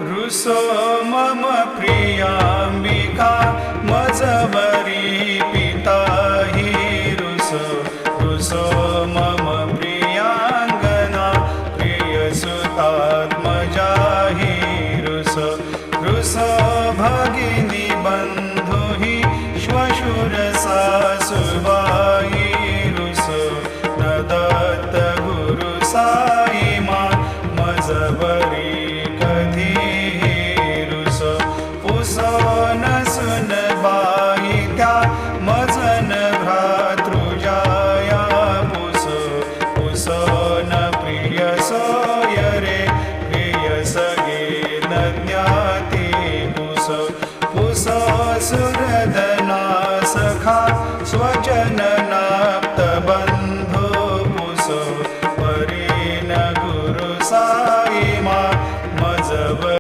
रुसो मम प्रियाम्बिका मजबरी पिता हि रुसो रुसो मम प्रियांगना प्रियसुतात्मजा हि रुसो रुसो भगिनी बंधु हि श्वशुर सासुबाई रुसो न दत्त गुरु साई मा मजबरी सुन बाई त्या मजन भ्रातृजाया पुसो न प्रिय सोय रे प्रिय सगे न ज्ञाती पुसो सुरद